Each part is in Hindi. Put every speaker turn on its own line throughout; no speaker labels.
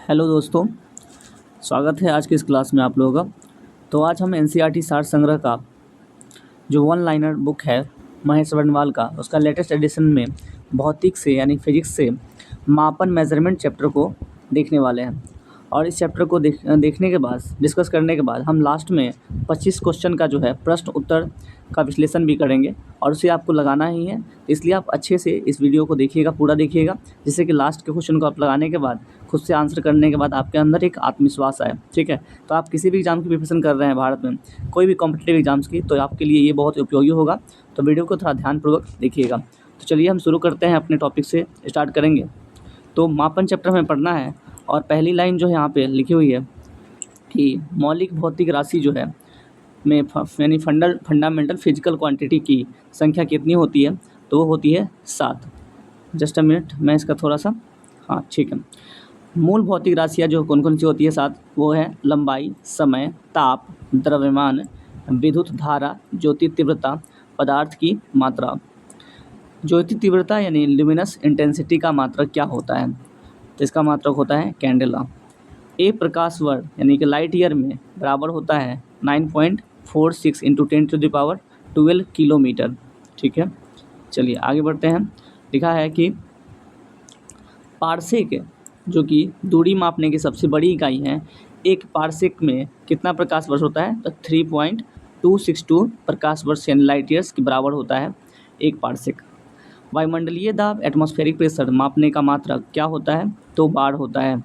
हेलो दोस्तों, स्वागत है आज की इस क्लास में आप लोगों का। तो आज हम एनसीईआरटी सार संग्रह का जो वन लाइनर बुक है महेश वर्णवाल का, उसका लेटेस्ट एडिशन में भौतिक से यानी फिजिक्स से मापन मेजरमेंट चैप्टर को देखने वाले हैं। और इस चैप्टर को देखने के बाद, डिस्कस करने के बाद हम लास्ट में 25 क्वेश्चन का जो है प्रश्न उत्तर का विश्लेषण भी करेंगे और उसे आपको लगाना ही है। इसलिए आप अच्छे से इस वीडियो को देखिएगा, पूरा देखिएगा, जिससे कि लास्ट के क्वेश्चन को आप लगाने के बाद खुद से आंसर करने के बाद आपके अंदर एक आत्मविश्वास आए। ठीक है, तो आप किसी भी एग्जाम की प्रिपरेशन कर रहे हैं भारत में, कोई भी कॉम्पिटिटिव एग्जाम्स की, तो आपके लिए ये बहुत उपयोगी होगा। तो वीडियो को थोड़ा ध्यानपूर्वक देखिएगा। तो चलिए हम शुरू करते हैं, अपने टॉपिक से स्टार्ट करेंगे। तो मापन चैप्टर में पढ़ना है और पहली लाइन जो है यहाँ पे लिखी हुई है कि मौलिक भौतिक राशि जो है में यानी फंडामेंटल फिजिकल क्वांटिटी की संख्या कितनी होती है, तो वो होती है 7। जस्ट अ मिनट, मैं इसका थोड़ा सा, हाँ ठीक है। मूल भौतिक राशियाँ जो कौन कौन सी होती है 7, वो है लंबाई, समय, ताप, द्रव्यमान, विद्युत धारा, ज्योति तीव्रता, पदार्थ की मात्रा। ज्योति तीव्रता यानी ल्यूमिनस इंटेंसिटी का मात्रक क्या होता है, तो इसका मात्रक होता है कैंडेला। एक प्रकाश वर्ष यानी कि लाइट ईयर में बराबर होता है 9.46 इंटू 10⁻12 किलोमीटर। ठीक है, चलिए आगे बढ़ते हैं। लिखा है कि पारसेक जो कि दूरी मापने की सबसे बड़ी इकाई है, एक पारसेक में कितना प्रकाश वर्ष होता है, तो 3.262 प्रकाश वर्ष यानी लाइट ईयर्स के बराबर होता है एक पारसेक। वायुमंडलीय दाब एटमॉस्फेरिक प्रेशर मापने का मात्रक क्या होता है, तो बार होता है।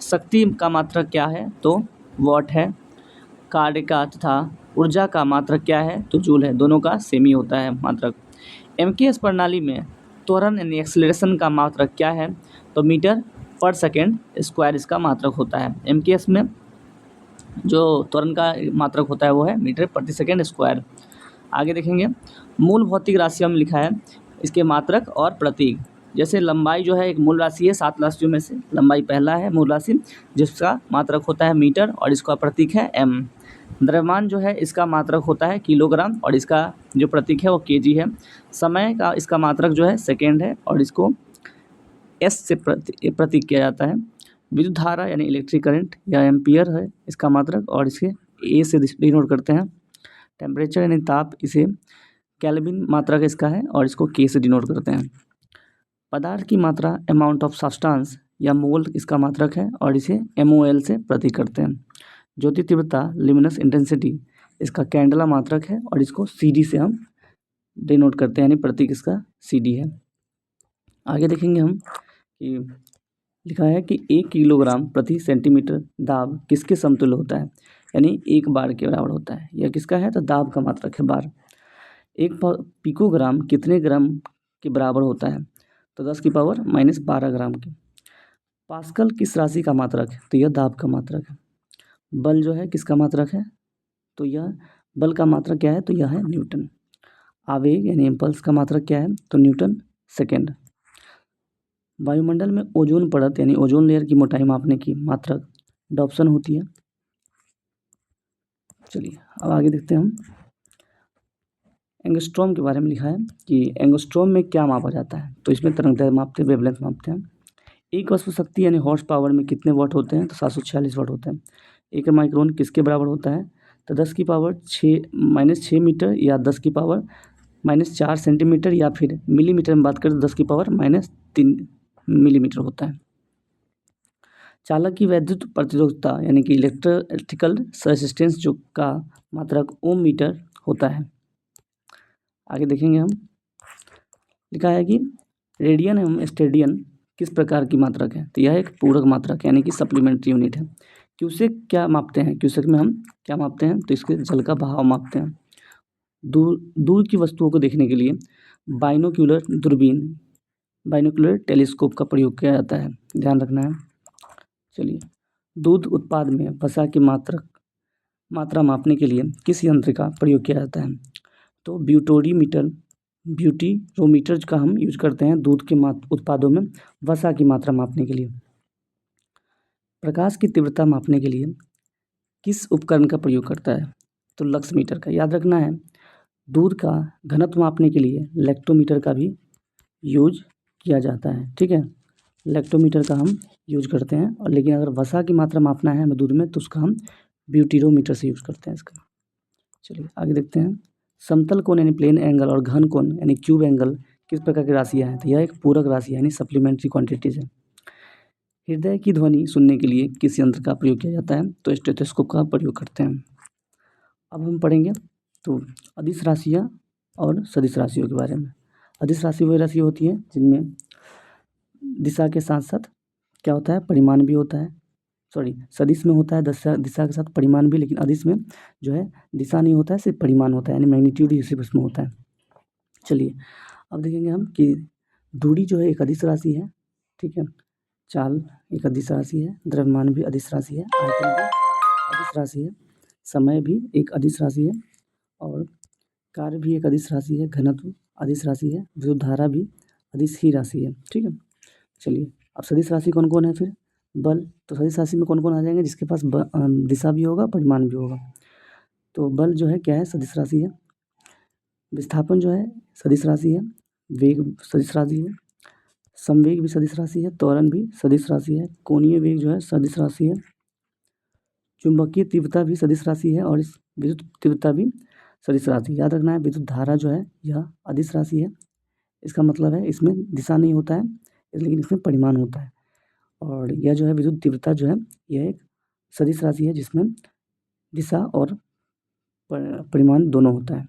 शक्ति का मात्रक क्या है, तो वॉट है। कार्य का तथा ऊर्जा का मात्रक क्या है, तो जूल है। दोनों का सेम ही होता है मात्रक। एमकेएस प्रणाली में त्वरण यानी एक्सेलरेशन का मात्रक क्या है, तो मीटर पर सेकेंड स्क्वायर इसका मात्रक होता है। एमकेएस में जो त्वरण का मात्रक होता है वो है मीटर प्रति सेकेंड स्क्वायर। आगे देखेंगे, मूल भौतिक राशियों में लिखा है इसके मात्रक और प्रतीक। जैसे लंबाई जो है एक मूल राशि है, 7 राशियों में से लंबाई पहला है मूल राशि, जिसका मात्रक होता है मीटर और इसका प्रतीक है एम। द्रव्यमान जो है इसका मात्रक होता है किलोग्राम और इसका जो प्रतीक है वो केजी है। समय का इसका मात्रक जो है सेकेंड है और इसको एस से प्रतीक किया जाता है। विद्युत धारा यानी इलेक्ट्रिक करंट या एम्पियर है इसका मात्रक और इसे ए से डिनोट करते हैं। टेम्परेचर यानी ताप, इसे केल्विन मात्रक इसका है और इसको के से डिनोट करते हैं। पदार्थ की मात्रा अमाउंट ऑफ सब्सटेंस या मोल इसका मात्रक है और इसे MOL से प्रतीक करते हैं। ज्योति तीव्रता ल्यूमिनस इंटेंसिटी इसका कैंडेला मात्रक है और इसको CD से हम डिनोट करते हैं, यानी प्रतीक इसका CD है। आगे देखेंगे हम कि लिखा है कि 1 किलोग्राम प्रति सेंटीमीटर दाब किसके समतुल्य होता है, यानी 1 बार के बराबर होता है। यह किसका है, तो दाब का मात्रक है बार। 1 पिकोग्राम कितने ग्राम के बराबर होता है, तो 10⁻12 ग्राम की। पास्कल किस राशि का मात्रक है, तो यह दाब का मात्रक है। बल जो है किसका मात्रक है, तो यह बल का मात्रक क्या है, तो यह है न्यूटन। आवेग यानी इम्पल्स का मात्रक क्या है, तो न्यूटन सेकेंड। वायुमंडल में ओजोन परत यानी ओजोन लेयर की मोटाई मापने की मात्रक डॉप्सन होती है। चलिए अब आगे देखते हैं हम। एंगस्ट्रॉम के बारे में लिखा है कि एंगस्ट्रॉम में क्या मापा जाता है, तो इसमें तरंगदैर्घ्य मापते हैं, वेवलेंथ मापते हैं। एक वस्तु शक्ति यानी हॉर्स पावर में कितने वाट होते हैं, तो 746 वाट होते हैं। 1 माइक्रोन किसके बराबर होता है, तो 10⁻6 मीटर या 10⁻4 सेंटीमीटर या फिर मिलीमीटर में बात करें तो 10⁻3 मिलीमीटर होता है। चालक की वैद्युत प्रतिरोधकता यानी कि इलेक्ट्रिकल रेजिस्टेंस जो का मात्रक ओम मीटर होता है। आगे देखेंगे हम। लिखा है कि रेडियन एवं स्टेडियन किस प्रकार की मात्रक है, तो यह एक पूरक मात्रक यानी कि सप्लीमेंट्री यूनिट है। क्यूसेक क्या मापते हैं, क्यूसेक में हम क्या मापते हैं, तो इसके जल का बहाव मापते हैं। दूर की वस्तुओं को देखने के लिए बाइनोक्यूलर दूरबीन, बाइनोक्यूलर टेलीस्कोप का प्रयोग किया जाता है, ध्यान रखना है। चलिए, दूध उत्पाद में वसा की मात्रा मापने के लिए किस यंत्र का प्रयोग किया जाता है, तो ब्यूटीरोमीटर का हम यूज करते हैं दूध के उत्पादों में वसा की मात्रा मापने के लिए। प्रकाश की तीव्रता मापने के लिए किस उपकरण का प्रयोग करता है, तो लक्स मीटर का। याद रखना है, दूध का घनत्व मापने के लिए लैक्टोमीटर का भी यूज किया जाता है। ठीक है, लैक्टोमीटर का हम यूज करते हैं, और लेकिन अगर वसा की मात्रा मापना है हमें दूध में तो उसका हम ब्यूटीरोमीटर से यूज करते हैं इसका। चलिए आगे देखते हैं। समतल कोण यानी प्लेन एंगल और घन कोण यानी क्यूब एंगल किस प्रकार की राशियाँ हैं? तो यह एक पूरक राशि यानी सप्लीमेंट्री क्वांटिटीज है। हृदय की ध्वनि सुनने के लिए किस यंत्र का प्रयोग किया जाता है? तो स्टेथोस्कोप का प्रयोग करते हैं। अब हम पढ़ेंगे तो अदिश राशियाँ और सदिश राशियों के बारे में। अदिश राशि वही राशि होती है जिनमें दिशा के साथ साथ क्या होता है, परिमाण भी होता है। सदिश में होता है दिशा के साथ परिमाण भी, लेकिन अदिश में जो है दिशा नहीं होता है, सिर्फ परिमाण होता है, यानी मैग्नीट्यूड ही सिर्फ उसमें होता है। चलिए अब देखेंगे हम कि दूरी जो है एक अदिश राशि है, ठीक है। चाल एक अदिश राशि है, द्रव्यमान भी अदिश राशि है, आयतन भी अदिश राशि है, समय भी एक अदिश राशि है, और कार्य भी एक अदिश राशि है, घनत्व अदिश राशि है, विद्युत धारा भी अदिश ही राशि है, ठीक है। चलिए अब सदिश राशि कौन कौन है फिर? बल। तो सदिश राशि में कौन कौन आ जाएंगे? जिसके पास दिशा भी होगा, परिमाण भी होगा। तो बल जो है क्या है? सदिश राशि है। विस्थापन जो है सदिश राशि है। वेग सदिश राशि है। संवेग भी सदिश राशि है। त्वरण भी सदिश राशि है। कोणीय वेग जो है सदिश राशि है। चुंबकीय तीव्रता भी सदिश राशि है, और इस विद्युत तीव्रता भी सदिश राशि। याद रखना है विद्युत धारा जो है यह अदिश राशि है। इसका मतलब है इसमें दिशा नहीं होता है, लेकिन इसमें परिमाण होता है। और यह जो है विद्युत तीव्रता जो है यह एक सदिश राशि है जिसमें दिशा और परिमाण दोनों होता है।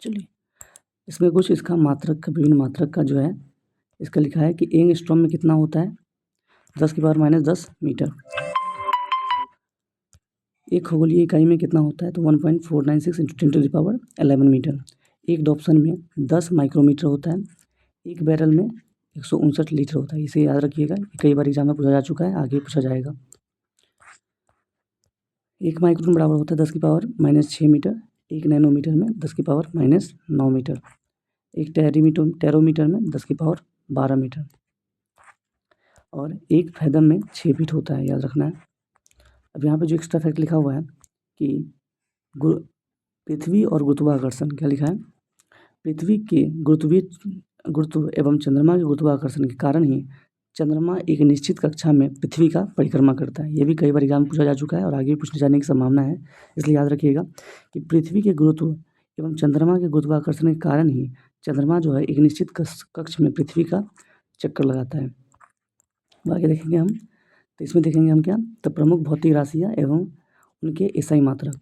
चलिए इसमें कुछ इसका मात्रक का, विभिन्न मात्रक का जो है इसका लिखा है कि एंगस्ट्रॉम में कितना होता है? 10⁻⁻10 मीटर। एक खगोलीय इकाई में कितना होता है? तो 1.496 × 10⁻11 मीटर। एक डॉप्सन में 10 माइक्रोमीटर होता है। एक बैरल में 159 लीटर होता है। इसे याद रखिएगा, कई बार एग्जाम में पूछा जा चुका है, आगे पूछा जाएगा। एक माइक्रोन बराबर होता है 10⁻⁻6 मीटर। एक नैनोमीटर में 10⁻⁹ मीटर। एक टेरोमीटर में 10⁻12 मीटर, और एक फैदम में 6 फीट होता है, याद रखना है। अब यहाँ पे जो एक्स्ट्रा फैक्ट लिखा हुआ है कि पृथ्वी और गुरुत्वाकर्षण, क्या लिखा है? पृथ्वी के गुरुत्व एवं चंद्रमा के गुरुत्वाकर्षण के कारण ही चंद्रमा एक निश्चित कक्षा में पृथ्वी का परिक्रमा करता है। ये भी कई बार एग्जाम में पूछा जा चुका है और आगे भी पूछने जाने की संभावना है, इसलिए याद रखिएगा कि पृथ्वी के गुरुत्व एवं चंद्रमा के गुरुत्वाकर्षण के कारण ही चंद्रमा जो है एक निश्चित कक्ष में पृथ्वी का चक्कर लगाता है। आगे देखेंगे हम, तो इसमें देखेंगे हम क्या? तो प्रमुख भौतिक राशियाँ एवं उनके एसआई मात्रक।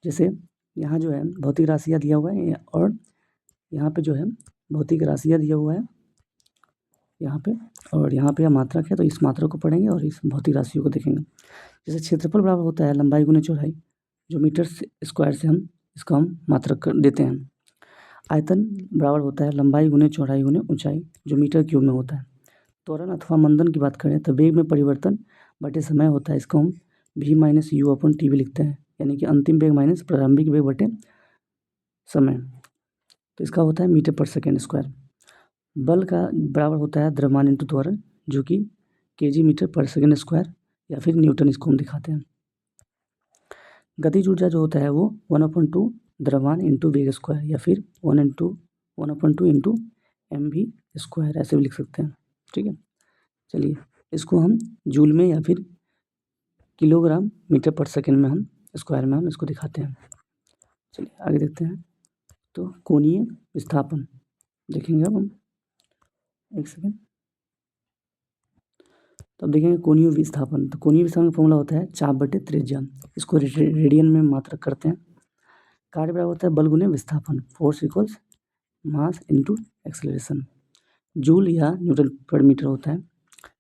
जैसे यहाँ जो है भौतिक राशियाँ दिया हुआ है, और यहाँ पे जो है भौतिक राशियाँ दिया हुआ है यहाँ पे, और यहाँ पे मात्रक है। तो इस मात्रक को पढ़ेंगे और इस भौतिक राशियों को देखेंगे। जैसे क्षेत्रफल बराबर होता है लंबाई गुने चौड़ाई, जो मीटर स्क्वायर से हम इसको हम मात्रक देते हैं। आयतन बराबर होता है लंबाई गुने चौड़ाई गुने ऊंचाई, जो मीटर क्यूब में होता है। त्वरण अथवा मंदन की बात करें तो वेग में परिवर्तन बटे समय होता है, इसको हम v-u/t भी लिखते हैं, यानी कि अंतिम वेग माइनस प्रारंभिक वेग बटे समय। तो इसका होता है मीटर पर सेकेंड स्क्वायर। बल का बराबर होता है द्रव्यमान इंटू त्वरण, जो कि kg मीटर पर सेकेंड स्क्वायर या फिर न्यूटन, इसको हम दिखाते हैं। गतिज ऊर्जा जो होता है वो 1/2 द्रव्यमान इंटू वेग स्क्वायर, या फिर 1/2 इंटू mv², ऐसे भी लिख सकते हैं, ठीक है। चलिए इसको हम जूल में या फिर किलोग्राम मीटर पर सेकेंड में हम स्क्वायर में हम इसको दिखाते हैं। चलिए आगे देखते हैं। तो कोणीय विस्थापन देखेंगे अब हम, एक सेकेंड। तो अब देखेंगे कोणीय विस्थापन। तो कोणीय विस्थापन का फॉर्मूला होता है चाप बटे त्रिज्या, इसको रेडियन में मात्रक करते हैं। कार्य बराबर होता है बल गुने विस्थापन, force equals mass into acceleration. Joule या न्यूटन पर मीटर होता है।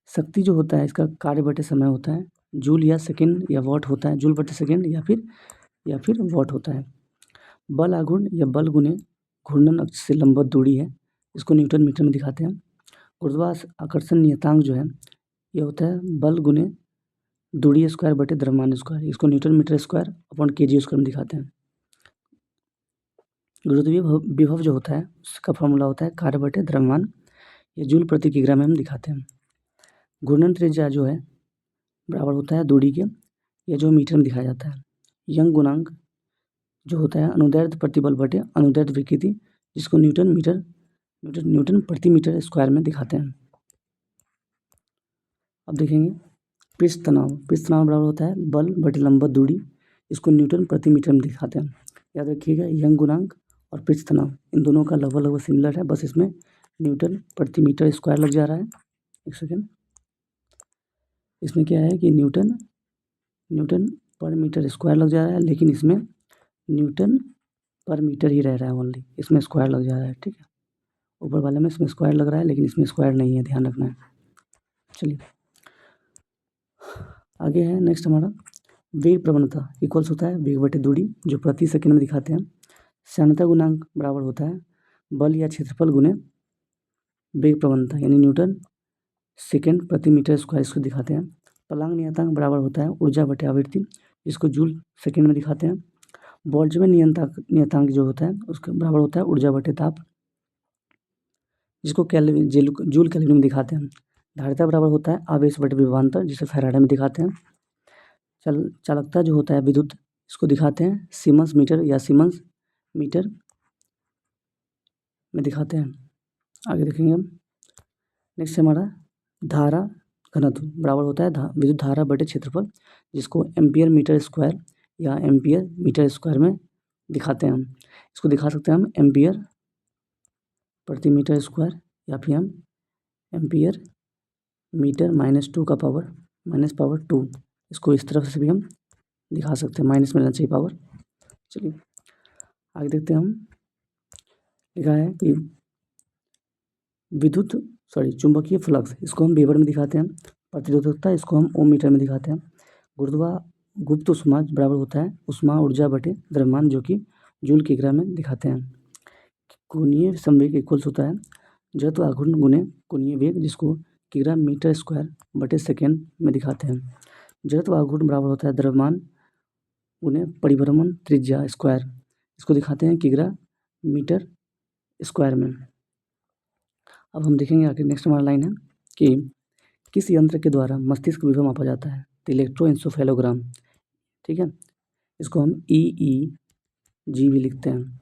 शक्ति जो होता है इसका कार्य बटे समय होता है, जूल या सेकेंड या वॉट होता है, जूल बटे सेकेंड या फिर वॉट होता है। बल आघूर्ण या बल गुने घूर्णन अक्ष से लंबवत दूरी है, इसको न्यूटन मीटर में दिखाते हैं। गुरुत्वाकर्षण नियतांक जो है ये होता है बल गुने दूरी स्क्वायर बटे द्रव्यमान स्क्वायर, इसको newton metre square upon kg square में दिखाते हैं। गुरुत्वीय विभव जो होता है उसका फॉर्मूला होता है कार्य बटे द्रव्यमान, ये जूल प्रति किग्रा में हम दिखाते हैं। घूर्णन त्रिज्या जो है बराबर होता है दूरी के, ये जो मीटर में दिखाया जाता है। यंग गुणांक जो होता है अनुदैर्ध्य प्रतिबल बटे अनुदैर्ध्य विकृति, जिसको न्यूटन प्रति मीटर स्क्वायर में दिखाते हैं। अब देखेंगे पृष्ठ तनाव बराबर होता है बल बटे लंबवत दूरी, इसको न्यूटन प्रति मीटर में दिखाते हैं। याद रखिएगा यंग गुणांक और पृष्ठ तनाव इन दोनों का लगभग सिमिलर है, बस इसमें न्यूटन प्रति मीटर स्क्वायर लग जा रहा है। एक सेकेंड, इसमें क्या है कि न्यूटन पर मीटर स्क्वायर लग जा रहा है, लेकिन इसमें न्यूटन पर मीटर ही रह रहा है ओनली, इसमें स्क्वायर लग जा रहा है। ठीक है, ऊपर वाले में इसमें स्क्वायर लग रहा है, लेकिन इसमें स्क्वायर नहीं है, ध्यान रखना है। चलिए आगे है नेक्स्ट हमारा वेग प्रवणता इक्वल्स होता है वेग बटे दूरी, जो प्रति सेकंड में दिखाते हैं। श्यानता गुणांक बराबर होता है बल या क्षेत्रफल गुने वेग प्रवणता, यानी न्यूटन सेकंड प्रति मीटर स्क्वायर, इसको दिखाते हैं। पलांग नियतांक बराबर होता है ऊर्जा बटे आवृत्ति, इसको जूल सेकंड में दिखाते हैं। बोल्ट्जमैन नियतांक जो होता है उसके बराबर होता है ऊर्जा बटे ताप, जिसको केल्विन जूल केल्विन में दिखाते हैं। धारिता बराबर होता है आवेश बटे विभवांतर, जिसे फैराडे में दिखाते हैं। चालकता जो होता है विद्युत, इसको दिखाते हैं सीमेंस मीटर या सीमेंस मीटर में दिखाते हैं। आगे देखेंगे हम नेक्स्ट हमारा धारा घनत्व बराबर होता है विद्युत धारा बटे क्षेत्रफल, जिसको एम्पियर मीटर स्क्वायर या एम्पियर मीटर स्क्वायर में दिखाते हैं हम। इसको दिखा सकते हैं हम एम्पियर प्रति मीटर स्क्वायर, या फिर हम एम्पियर मीटर -2 का पावर -2, इसको इस तरफ से भी हम दिखा सकते हैं, माइनस में रहना चाहिए पावर। चलिए आगे देखते हैं हम, लिखा है कि चुंबकीय फ्लक्स, इसको हम वेबर में दिखाते हैं। प्रतिरोधकता, इसको हम ओम मीटर में दिखाते हैं। गुप्त ऊष्मा बराबर होता है उष्मा ऊर्जा बटे द्रव्यमान, जो कि जूल किग्रा में दिखाते हैं। कोणीय संवेग इक्वल्स होता है जड़त्व आघूर्ण गुने कोणीय वेग, जिसको किग्रा मीटर स्क्वायर बटे सेकेंड में दिखाते हैं। जड़त्व आघूर्ण बराबर होता है द्रव्यमान गुने परिभ्रमण त्रिज्या स्क्वायर, इसको दिखाते हैं किग्रा मीटर स्क्वायर में। अब हम देखेंगे आगे नेक्स्ट हमारा लाइन है कि किस यंत्र के द्वारा मस्तिष्क विभव मापा जाता है, तो इलेक्ट्रोएंसेफेलोग्राम। ठीक है, इसको हम EEG भी लिखते हैं।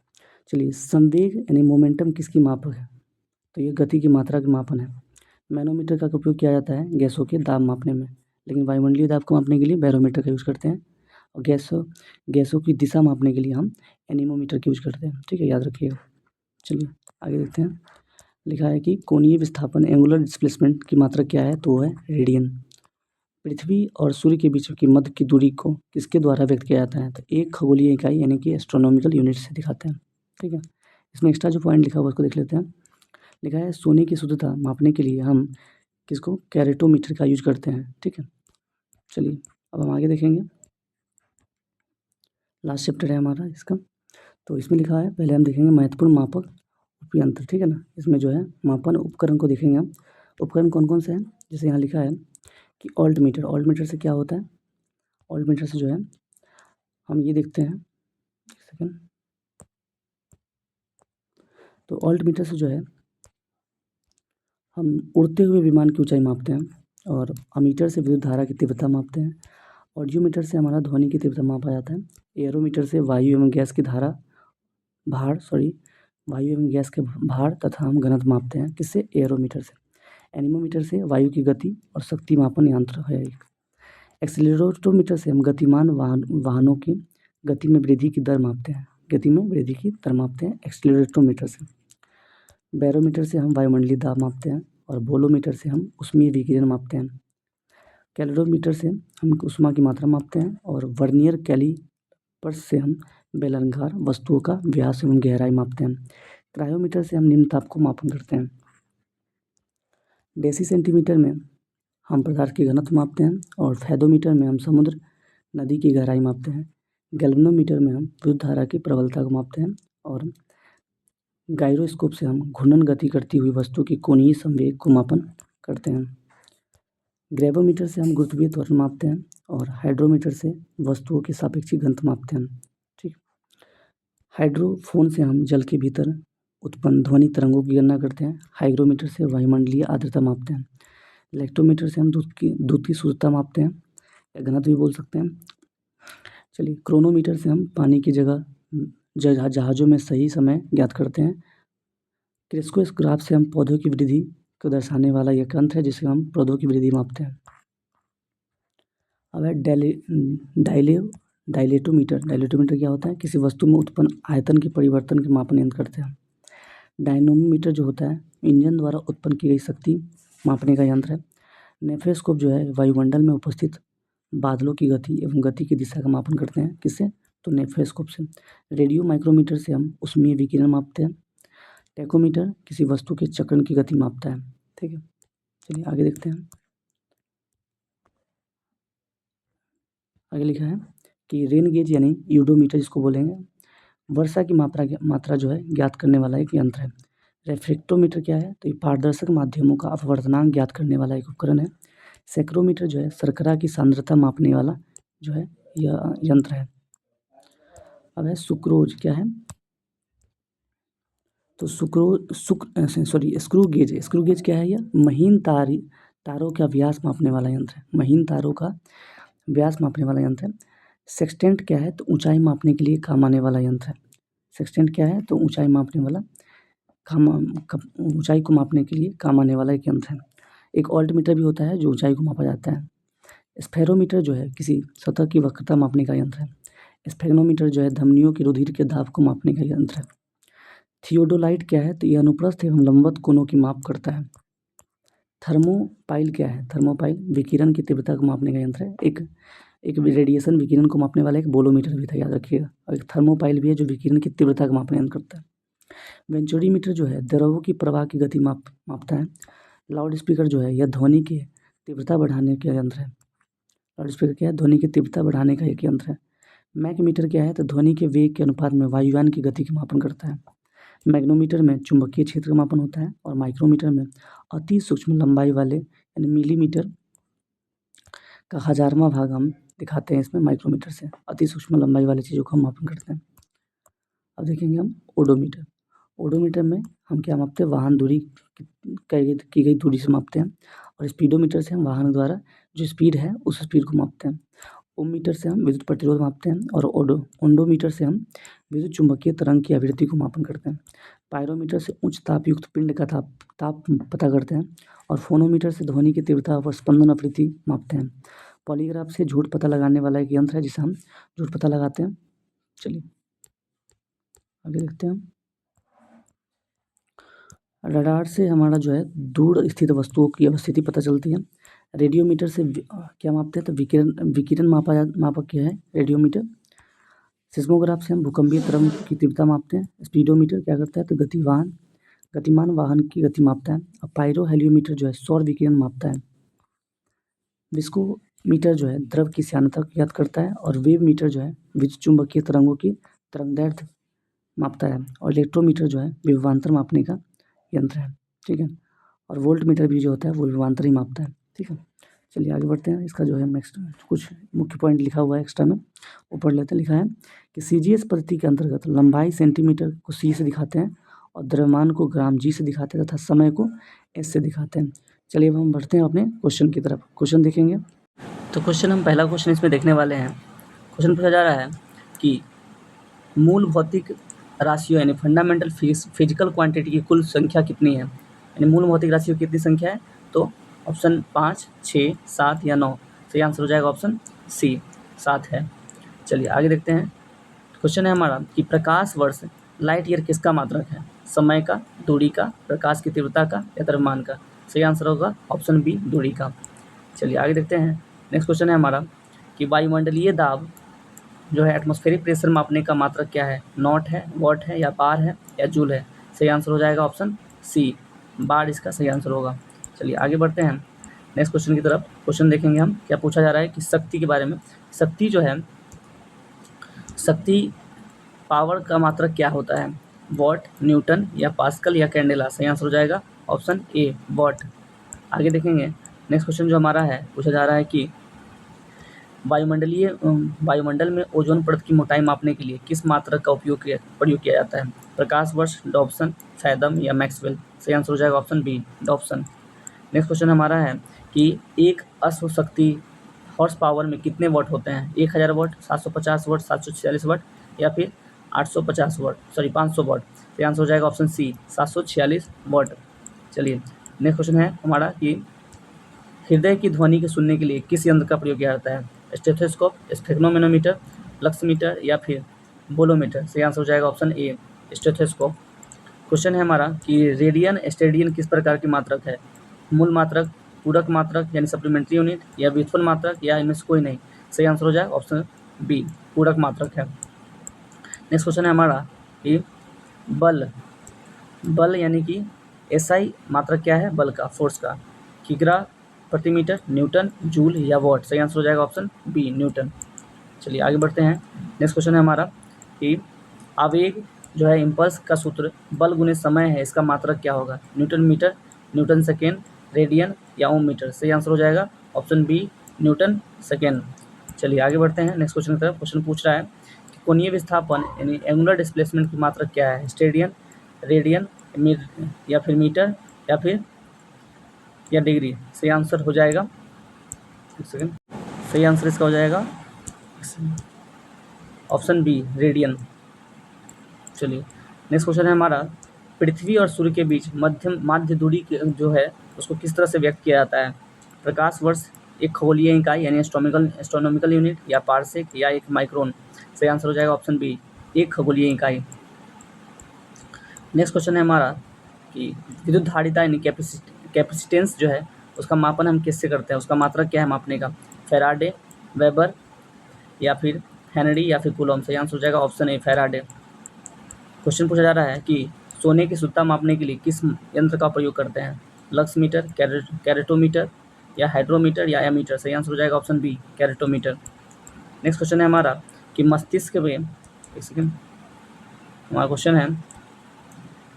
चलिए संवेग यानी मोमेंटम किसकी माप है, तो ये गति की मात्रा के मापन है। मैनोमीटर का उपयोग किया जाता है गैसों के दाब मापने में, लेकिन वायुमंडलीय दाब को मापने के लिए बैरोमीटर का यूज़ करते हैं। और गैसों की दिशा मापने के लिए हम एनीमोमीटर का यूज करते हैं। ठीक है, याद रखिएगा। चलिए आगे देखते हैं, लिखा है कि कोणीय विस्थापन एंगुलर डिस्प्लेसमेंट की मात्रा क्या है, तो वो है रेडियन। पृथ्वी और सूर्य के बीच की मध्य की दूरी को किसके द्वारा व्यक्त किया जाता है, तो एक खगोलीय इकाई यानी कि एस्ट्रोनॉमिकल यूनिट से दिखाते हैं। ठीक है, इसमें एक्स्ट्रा जो पॉइंट लिखा हुआ उसको देख लेते हैं। लिखा है सोने की शुद्धता मापने के लिए हम किसको कैरेटोमीटर का यूज करते हैं। ठीक है, चलिए अब हम आगे देखेंगे, लास्ट चैप्टर है हमारा इसका। तो इसमें लिखा है, पहले हम देखेंगे महत्वपूर्ण मापक उपयंत्र। ठीक है ना, इसमें जो है मापन उपकरण को देखेंगे हम। उपकरण कौन कौन से हैं, जैसे यहाँ लिखा है कि ऑल्ट मीटर से क्या होता है, ऑल्ट मीटर से जो है हम ये देखते हैं, एक सेकेंड, तो ऑल्ट मीटर से जो है हम उड़ते हुए विमान की ऊंचाई मापते हैं, और अमीटर से विद्युत धारा की तीव्रता मापते हैं। ऑडियोमीटर से हमारा ध्वनि की तीव्रता मापा जाता है। एरोमीटर से वायु एवं गैस के भार तथा हम घनत्व मापते हैं, किससे, एरोमीटर से। एनीमोमीटर से वायु की गति और शक्ति मापन यंत्र है एक। एक्सीलरोमीटर से हम गतिमान वाहनों की गति में वृद्धि की दर मापते हैं, एक्सीलरोमीटर से। बैरोमीटर से हम वायुमंडलीय दाब मापते हैं, और वोलोमीटर से हम ऊष्मीय विकिरण मापते हैं। कैलोरीमीटर से हम ऊष्मा की मात्रा मापते हैं, और वर्नियर कैलिपर्स से हम बेलनाकार वस्तुओं का व्यास एवं गहराई मापते हैं। क्रायोमीटर से हम निम्न ताप को मापन करते हैं। डेसी सेंटीमीटर में हम पदार्थ की घनत्व मापते हैं, और फैदोमीटर में हम समुद्र नदी की गहराई मापते हैं। गैल्वेनोमीटर में हम विद्युत धारा की प्रबलता को मापते हैं, और गायरोस्कोप से हम घूर्णन गति करती हुई वस्तु की कोणीय संवेग को मापन करते हैं। ग्रेवोमीटर से हम गुरुत्वीय त्वरण मापते हैं, और हाइड्रोमीटर से वस्तुओं की सापेक्षिक घनत्व मापते हैं। ठीक, हाइड्रोफोन से हम जल के भीतर उत्पन्न ध्वनि तरंगों की गणना करते हैं। हाइग्रोमीटर से वायुमंडलीय आर्द्रता मापते हैं। इलेक्ट्रोमीटर से हम दूध की शुद्धता मापते हैं, या घनत्व भी बोल सकते हैं। चलिए, क्रोनोमीटर से हम पानी की जगह जहाज़ों में सही समय ज्ञात करते हैं। क्रेस्कोग्राफ से हम पौधों की वृद्धि को दर्शाने वाला यह यंत्र है, जिसे हम पौधों की वृद्धि मापते हैं। अब है डायलेटोमीटर। डायलेटोमीटर क्या होता है? किसी वस्तु में उत्पन्न आयतन के परिवर्तन के मापन यंत्र करते हैं। डायनोमोमीटर जो होता है इंजन द्वारा उत्पन्न की गई शक्ति मापने का यंत्र है। नेफेस्कोप जो है वायुमंडल में उपस्थित बादलों की गति एवं गति की दिशा का मापन करते हैं। किससे? तो नेफेस्कोप से। रेडियो माइक्रोमीटर से हम ऊष्मीय विकिरण मापते हैं। टैकोमीटर किसी वस्तु के चक्रण की गति मापता है। ठीक है, चलिए आगे देखते हैं। आगे लिखा है कि रेन गेज यानी यूडोमीटर जिसको बोलेंगे, वर्षा की मात्रा जो है ज्ञात करने वाला एक यंत्र है। रेफ्रेक्टोमीटर क्या है? तो ये पारदर्शक माध्यमों का अपवर्तनांक ज्ञात करने वाला एक उपकरण है। सेक्रोमीटर जो है शर्करा की सांद्रता मापने वाला जो है यह यंत्र है। अब है सुक्रोज। क्या है? तो स्क्रू गेज है। स्क्रू गेज क्या है? यह महीन तारों का व्यास मापने वाला यंत्र है। महीन तारों का व्यास मापने वाला यंत्र है। सेक्सटेंट क्या है? तो ऊंचाई मापने के लिए काम आने वाला यंत्र है। सेक्सटेंट क्या है? तो ऊंचाई मापने वाला ऊंचाई को मापने के लिए काम आने वाला एक यंत्र है। एक ऑल्टमीटर भी होता है जो ऊंचाई को मापा जाता है। स्फेरोमीटर जो है किसी सतह की वक्रता मापने का यंत्र है। स्फेग्नोमीटर जो है धमनियों की रुधिर के दाब को मापने का यंत्र है। थियोडोलाइट क्या है? तो यह अनुप्रस्थ एवं लंबवत कोणों की माप करता है। थर्मोपाइल क्या है? थर्मोपाइल विकिरण की तीव्रता को मापने का यंत्र है। एक रेडिएशन विकिरण को मापने वाला एक बोलोमीटर भी था, याद रखिएगा। और एक थर्मोपाइल भी है जो विकिरण की तीव्रता का मापने यंत्र करता है। वेंचुरीमीटर जो है द्रवों की प्रवाह की गति मापता है। लाउड स्पीकर जो है यह ध्वनि की तीव्रता बढ़ाने का यंत्र है। लाउड स्पीकर क्या है? ध्वनि की तीव्रता बढ़ाने का एक यंत्र है। मैग्नीमीटर क्या है? तो ध्वनि के वेग के अनुपात में वायुयान की गति का मापन करता है। मैग्नोमीटर में चुंबकीय क्षेत्र का मापन होता है और माइक्रोमीटर में अति सूक्ष्म लंबाई वाले यानी मिलीमीटर का 1000वां भाग हम दिखाते हैं इसमें माइक्रोमीटर से। अति सूक्ष्म लंबाई वाली चीज़ों का हम मापन करते हैं। अब देखेंगे हम ओडोमीटर। ओडोमीटर में हम क्या मापते हैं? वाहन दूरी की गई दूरी से मापते हैं। और स्पीडोमीटर से हम वाहन द्वारा जो स्पीड है उस स्पीड को मापते हैं। ओममीटर से हम विद्युत प्रतिरोध मापते हैं और ओंडोमीटर से हम विद्युत चुम्बकीय तरंग की आवृत्ति को मापन करते हैं। पायरोमीटर से उच्च ताप युक्त पिंड का ताप पता करते हैं और फोनोमीटर से ध्वनि की तीव्रता और स्पंदन आवृत्ति मापते हैं। पॉलीग्राफ से झूठ पता लगाने वाला एक यंत्र है जिसे हम झूठ पता लगाते हैं। चलिए आगे देखते हैं। रडार से हमारा जो है दूर स्थित वस्तुओं की अवस्थिति पता चलती है। रेडियोमीटर से क्या मापते हैं? तो विकिरण मापक क्या है? रेडियोमीटर। सिस्मोग्राफ से हम भूकंपीय तरंग की तीव्रता मापते हैं। स्पीडोमीटर क्या करता है? तो गतिमान वाहन की गति मापता है। और पायरो हेलियोमीटर जो है सौर विकिरण मापता है। विस्कोमीटर जो है द्रव की श्यानता को ज्ञात करता है और वेव मीटर जो है विद्युत चुम्बकीय तरंगों की तरंगदैर्ध्य मापता है। और इलेक्ट्रोमीटर जो है विभवांतर मापने का यंत्र है। ठीक है, और वोल्ट मीटर भी जो होता है वो विभवांतर ही मापता है। ठीक है, चलिए आगे बढ़ते हैं। इसका जो है नेक्स्ट कुछ मुख्य पॉइंट लिखा हुआ है एक्स्ट्रा में, वो पढ़ लेते हैं। लिखा है कि सीजीएस पद्धति के अंतर्गत लंबाई सेंटीमीटर को सी से दिखाते हैं और द्रव्यमान को ग्राम जी से दिखाते हैं तथा समय को एस से दिखाते हैं। चलिए अब हम बढ़ते हैं अपने क्वेश्चन की तरफ। क्वेश्चन देखेंगे तो हम पहला क्वेश्चन इसमें देखने वाले हैं। क्वेश्चन पूछा जा रहा है कि मूल भौतिक राशियों यानी फंडामेंटल फिजिकल क्वांटिटी की कुल संख्या कितनी है? यानी मूल भौतिक राशियों की कितनी संख्या है? तो ऑप्शन 5, 6, 7 या 9। सही आंसर हो जाएगा ऑप्शन सी, 7 है। चलिए आगे देखते हैं। क्वेश्चन है हमारा कि प्रकाश वर्ष लाइट ईयर किसका मात्रक है? समय का, दूरी का, प्रकाश की तीव्रता का या द्रव्यमान का? सही आंसर होगा ऑप्शन बी, दूरी का। चलिए आगे देखते हैं। नेक्स्ट क्वेश्चन है हमारा कि वायुमंडलीय दाब जो है एटमॉस्फेरिक प्रेशर मापने का मात्रक क्या है? नॉट है, वॉट है या बार है या जूल है? सही आंसर हो जाएगा ऑप्शन सी, बार इसका सही आंसर होगा। चलिए आगे बढ़ते हैं नेक्स्ट क्वेश्चन की तरफ। क्वेश्चन देखेंगे हम क्या पूछा जा रहा है कि शक्ति के बारे में। शक्ति जो है, शक्ति पावर का मात्रक क्या होता है? वॉट, न्यूटन या पास्कल या कैंडेला? सही आंसर हो जाएगा ऑप्शन ए, वॉट। आगे देखेंगे नेक्स्ट क्वेश्चन जो हमारा है पूछा जा रहा है कि वायुमंडल में ओजोन परत की मोटाई मापने के लिए किस मात्रक का प्रयोग किया जाता है? प्रकाश वर्ष, डॉप्सन, फैथम या मैक्सवेल? सही आंसर हो जाएगा option B, dobson. Next question हमारा है कि एक अश्व शक्ति हॉर्स पावर में कितने वाट होते हैं? 1000 वाट, 750 वाट, 746 वाट या फिर 500 वाट? सही आंसर हो जाएगा ऑप्शन सी, 746 वाट। चलिए नेक्स्ट क्वेश्चन है हमारा कि हृदय की ध्वनि के सुनने के लिए किस यंत्र का प्रयोग किया जाता है? स्टेथोस्कोप, स्फेग्नोमेनोमीटर, लक्समीटर या फिर बोलोमीटर। सही आंसर हो जाएगा ऑप्शन ए स्टेथोस्कोप। क्वेश्चन है हमारा कि रेडियन स्टेडियन किस प्रकार की मात्रक है? मूल मात्रक, पूरक मात्रक यानी सप्लीमेंट्री यूनिट, या व्युत्पन्न मात्रक, या इनमें से कोई नहीं। सही आंसर हो जाएगा ऑप्शन बी पूरक मात्रक है। नेक्स्ट क्वेश्चन है हमारा कि बल यानी कि एसआई मात्रक क्या है? बल का, फोर्स का। किग्रा प्रति मीटर, न्यूटन, जूल या वॉट। सही आंसर हो जाएगा ऑप्शन बी न्यूटन। चलिए आगे बढ़ते हैं। नेक्स्ट क्वेश्चन है हमारा कि आवेग जो है इम्पल्स का सूत्र बल गुने समय है, इसका मात्रक क्या होगा? Newton metre, newton second, radian या ओम मीटर। सही आंसर हो जाएगा ऑप्शन बी न्यूटन सेकेंड। चलिए आगे बढ़ते हैं नेक्स्ट क्वेश्चन की तरफ। क्वेश्चन पूछ रहा है कि कोणीय विस्थापन यानी एंगुलर डिस्प्लेसमेंट की मात्रक क्या है? स्टेडियन, रेडियन या फिर मीटर या फिर या डिग्री। सही आंसर हो जाएगा, एक सेकेंड, सही आंसर इसका हो जाएगा ऑप्शन बी रेडियन। चलिए नेक्स्ट क्वेश्चन है हमारा पृथ्वी और सूर्य के बीच माध्य दूरी जो है उसको किस तरह से व्यक्त किया जाता है? प्रकाश वर्ष, एक खगोलीय इकाई यानी एस्ट्रोनॉमिकल यूनिट, या पार्सेक या एक माइक्रोन। सही आंसर हो जाएगा ऑप्शन बी एक खगोलीय इकाई। नेक्स्ट क्वेश्चन है हमारा कि विद्युत धारिता यानी कैपेसिटेंस जो है उसका मापन हम किससे करते हैं? उसका मात्रक क्या है मापने का? फैराडे, वेबर या फिर हेनरी या फिर कूलॉम। सही आंसर हो जाएगा ऑप्शन ए फैराडे। क्वेश्चन पूछा जा रहा है कि सोने की शुद्धता मापने के लिए किस यंत्र का प्रयोग करते हैं? लक्स मीटर, कैरेटोमीटर या हाइड्रोमीटर या एमीटर। सही आंसर हो जाएगा option B caratometer. Next question है हमारा कि मस्तिष्क में, एक सेकेंड, हमारा क्वेश्चन है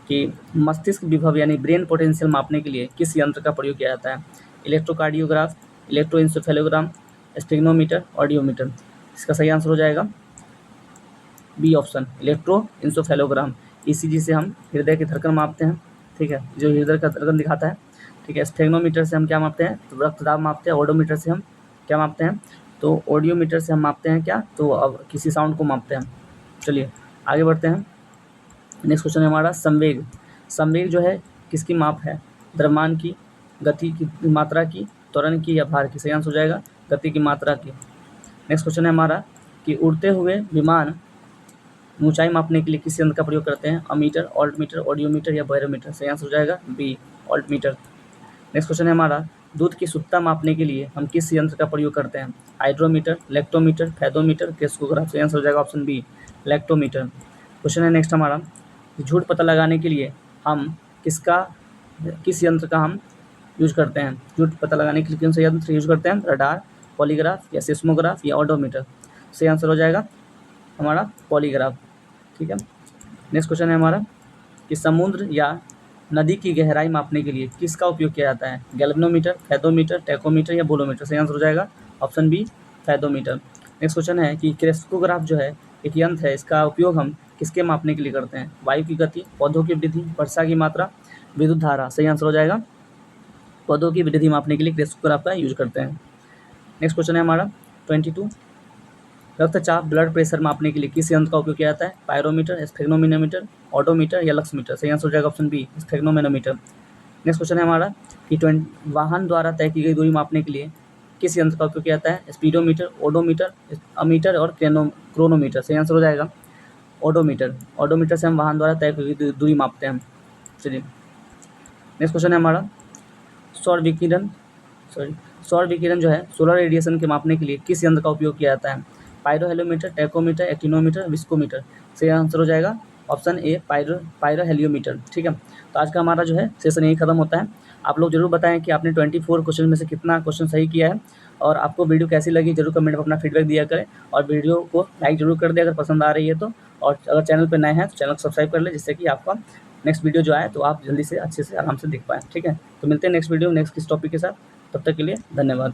कि मस्तिष्क विभव यानी ब्रेन पोटेंशियल मापने के लिए किस यंत्र का प्रयोग किया जाता है? इलेक्ट्रोकार्डियोग्राफ, इलेक्ट्रोइंसेफेलोग्राम, स्टेग्नोमीटर, ऑडियोमीटर। इसका सही आंसर हो जाएगा बी ऑप्शन इलेक्ट्रोइंसेफेलोग्राम। ईसीजी से हम हृदय की धड़कन मापते हैं, ठीक है, जो हृदय का धड़कन दिखाता है, ठीक है। स्टेग्नोमीटर से हम क्या मापते हैं? तो रक्तदाब मापते हैं। ऑडोमीटर से हम क्या मापते हैं? तो ऑडियोमीटर से हम मापते हैं क्या? तो अब किसी साउंड को मापते हैं। चलिए आगे बढ़ते हैं। नेक्स्ट क्वेश्चन है हमारा संवेग। संवेग जो है किसकी माप है? द्रव्यमान की, गति की, मात्रा की, त्वरण की या भार की। सही आंसर हो जाएगा गति की मात्रा की। नेक्स्ट क्वेश्चन है हमारा कि उड़ते हुए विमान ऊंचाई मापने के लिए किस यंत्र का प्रयोग करते हैं? अमीटर, ऑल्टमीटर, ऑडियोमीटर या बैरोमीटर। सही आंसर हो जाएगा बी ऑल्टमीटर। नेक्स्ट क्वेश्चन है हमारा दूध की शुद्धता मापने के लिए हम किस यंत्र का प्रयोग करते हैं? Hydrometer, lactometer, fathometer, crescograph. सही आंसर हो जाएगा ऑप्शन बी लैक्टोमीटर। क्वेश्चन है नेक्स्ट हमारा झूठ पता लगाने के लिए हम किस यंत्र का हम यूज करते हैं? झूठ पता लगाने के लिए कौन सा यंत्र यूज करते हैं? रडार, पॉलीग्राफ या सिस्मोग्राफ या ऑडोमीटर। सही आंसर हो जाएगा हमारा पॉलीग्राफ, ठीक है। नेक्स्ट क्वेश्चन है हमारा कि समुद्र या नदी की गहराई मापने के लिए किसका उपयोग किया जाता है? गैल्वेनोमीटर, फैथोमीटर, टैकोमीटर या बोलोमीटर। सही आंसर हो जाएगा option B fathometer. Next question है कि क्रेस्कोग्राफ जो है एक यंत्र है, इसका उपयोग हम किसके मापने के लिए करते हैं? वायु की गति, पौधों की वृद्धि, वर्षा की मात्रा, विद्युत धारा। सही आंसर हो जाएगा पौधों की वृद्धि मापने के लिए क्रेस्कोग्राफ का यूज करते हैं। नेक्स्ट क्वेश्चन है हमारा 22 रक्तचाप, ब्लड प्रेशर मापने के लिए किस यंत्र का उपयोग किया जाता है? पायरोमीटर, स्फेग्नोमीटर, ऑडोमीटर या लक्समीटर। सही आंसर हो जाएगा ऑप्शन बी स्फेग्नोमीटर। नेक्स्ट क्वेश्चन है हमारा कि वाहन द्वारा तय की गई दूरी मापने के लिए किस यंत्र का उपयोग किया जाता है? स्पीडोमीटर, ओडोमीटर, अमीटर और क्रोनोमीटर। सही आंसर हो जाएगा ऑडोमीटर। ऑडोमीटर से हम वाहन द्वारा तय की गई दूरी मापते हैं। चलिए नेक्स्ट क्वेश्चन है हमारा सौर विकिरण जो है सोलर रेडिएशन के मापने के लिए किस यंत्र का उपयोग किया जाता है? पायरोहेलियोमीटर, टैकोमीटर, एक्टिनोमीटर, विस्कोमीटर। सही आंसर हो जाएगा ऑप्शन ए पायरोहेलियोमीटर, ठीक है। तो आज का हमारा जो है सेशन यही खत्म होता है। आप लोग जरूर बताएं कि आपने 24 क्वेश्चन में से कितना क्वेश्चन सही किया है और आपको वीडियो कैसी लगी, जरूर कमेंट में अपना फीडबैक दिया करें और वीडियो को लाइक जरूर कर दें अगर पसंद आ रही है तो। और अगर चैनल पर नए हैं तो चैनल को सब्सक्राइब कर लें, जिससे कि आपका नेक्स्ट वीडियो जो आए तो आप जल्दी से अच्छे से आराम से देख पाएँ, ठीक है। तो मिलते हैं नेक्स्ट वीडियो नेक्स्ट किस टॉपिक के साथ, तब तक के लिए धन्यवाद।